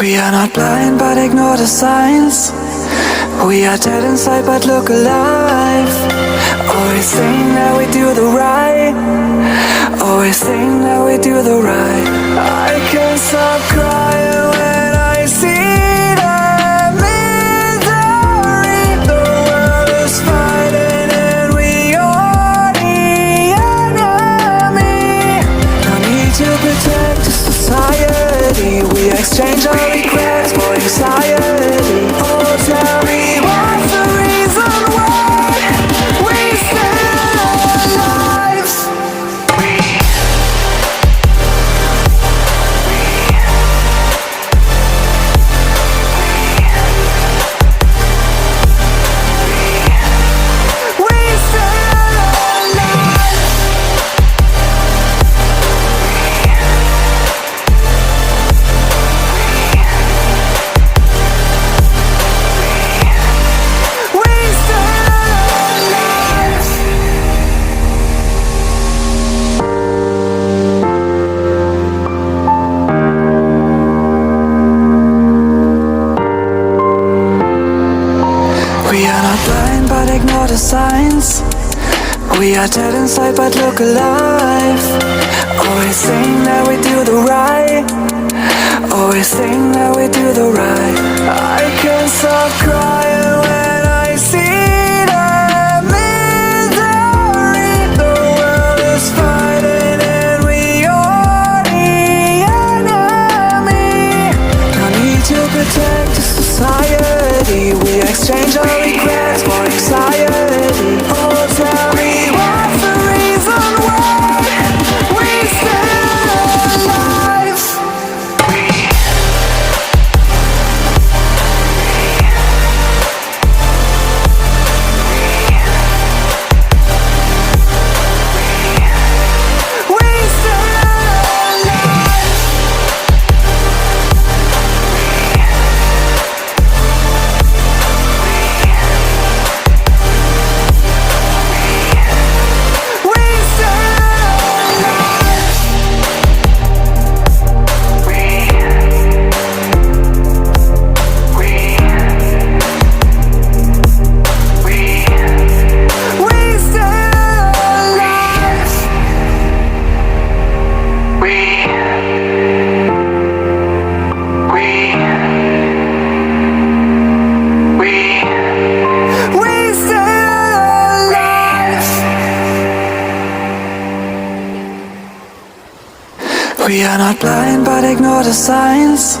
We are not blind but ignore the signs. We are dead inside but look alive. Always saying that we do the right. Always saying that we do the right. I can't stop crying when I see the misery. The world is fighting and we are the enemy. No need to protect the society. We exchange our regrets for anxiety. Oh, tell me what's the reason why we still alive? We are not blind but ignore the signs. We are dead inside but look alive. Always saying that we do the right. Always saying that we do the right. I can't stop crying when I see the misery. The world is fighting and we are the enemy. No need to protect the society. We exchange our regrets for anxiety. Oh, tell me what's the reason why we still alive? We still alive. We are not blind but ignore the signs.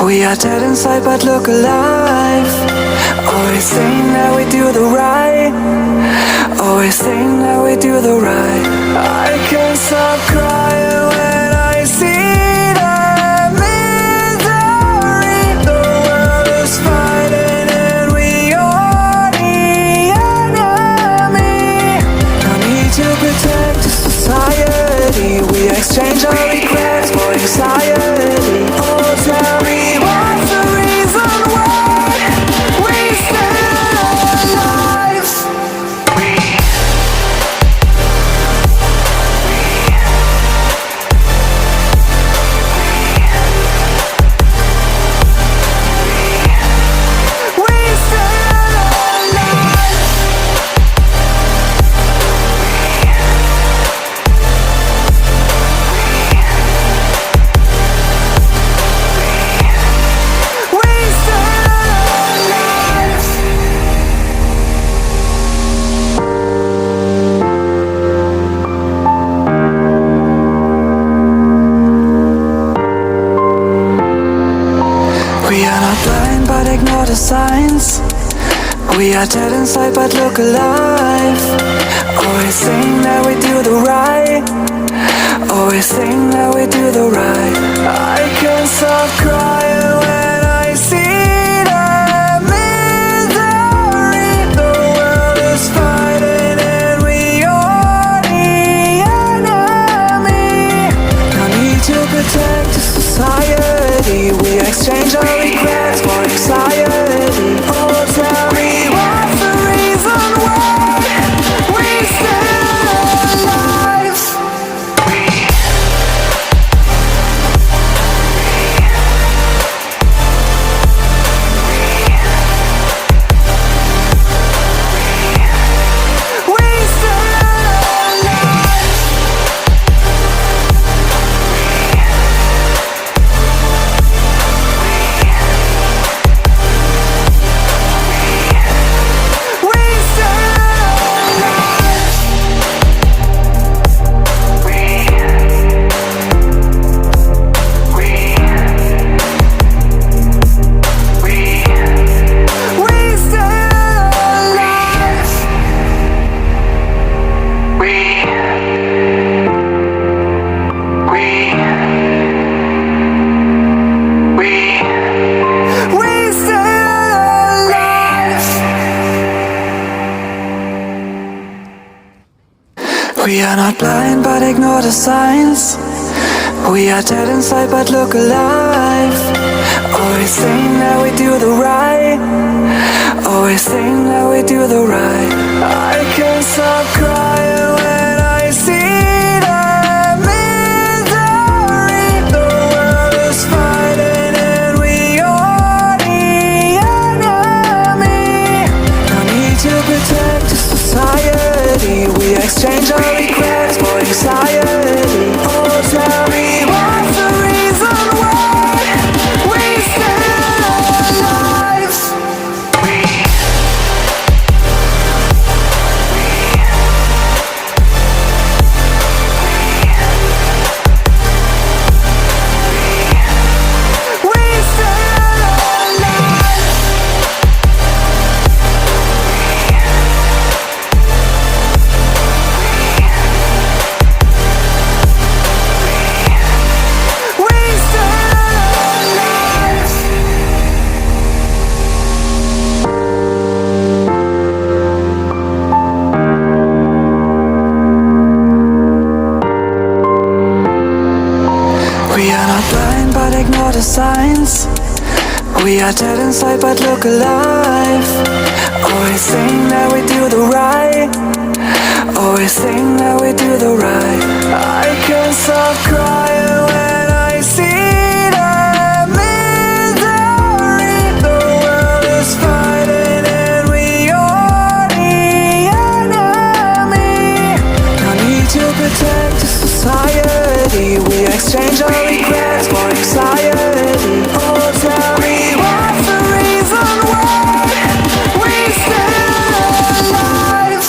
We are dead inside but look alive. Always saying that we do the right. Always saying that we do the right. I can't stop crying when I see the misery. The world is fighting and we are the enemy. No need to protect the society. We exchange our regrets for anxiety. Oh, tell me what's the reason why we still alive? We still alive. We are not blind but ignore the signs. We are dead inside but look alive. Always saying that we do the right. Always saying that we do the right. I can't stop crying when I see the misery. The world is fighting and we are the enemy. No need to protect the society. We exchange our regrets for anxiety. Oh, tell me what's the reason why we still alive? We are not blind but ignore the signs. We are dead inside but look alive. Always think that we do the right. Always think that we do the right. I can't stop crying when I see the misery. The world is fighting and we are the enemy. No need to protect the society. We exchange our regrets for anxiety. Oh, tell me what's the reason why we still alive? Ignore the signs. We are dead inside but look alive. Always think that we do the right. Always think that we do the right. I can't stop crying when I see the misery. The world is fighting and we are the enemy. No need to protect the society. We exchange our regrets for anxiety. Oh, tell me what's the reason why we still alive?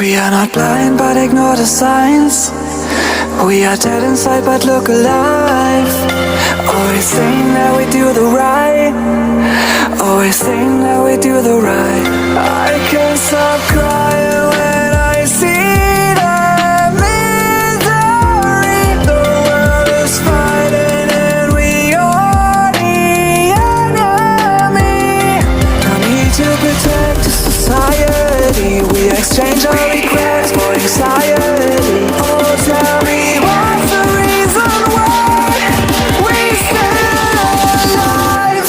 We are not blind but ignore the signs. We are dead inside but look alive. Always think that we do the right. Always think that we do the right. I can't stop crying when I see the misery. The world is fighting and we are the enemy. No need to protect the society. We exchange our regrets for anxiety. Oh, tell me what's the reason why we still alive?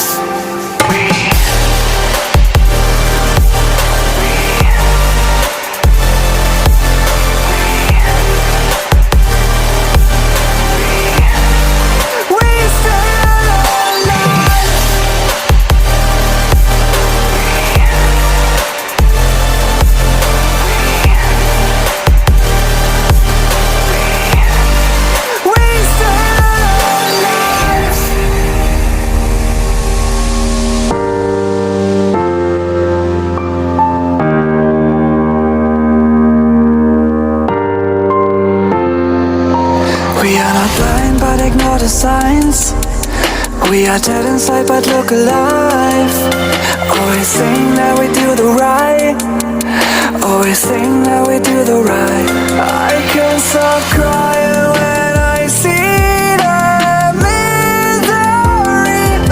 We are not blind but ignore the signs. We are dead inside but look alive. Always think that we do the right. Always think that we do the right. I can't stop crying when I see the misery.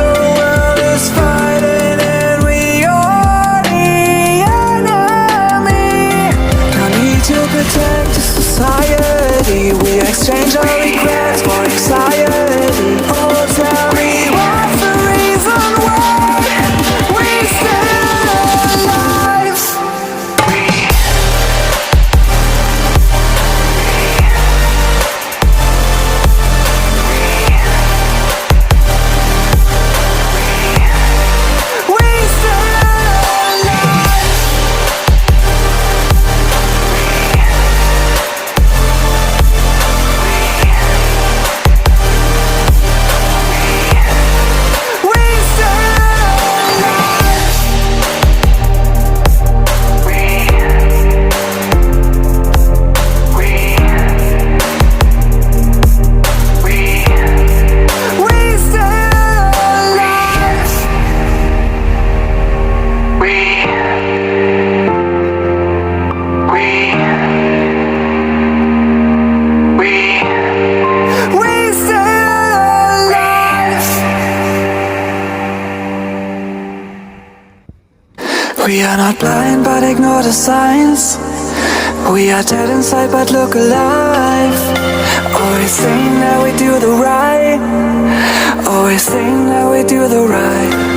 The world is fighting and we are the enemy. No need to protect the society. We exchange our regrets for anxiety. Oh, tell me what's the reason why we still alive? We are not blind but ignore the signs. We are dead inside but look alive. Always saying that we do the right. Always saying that we do the right.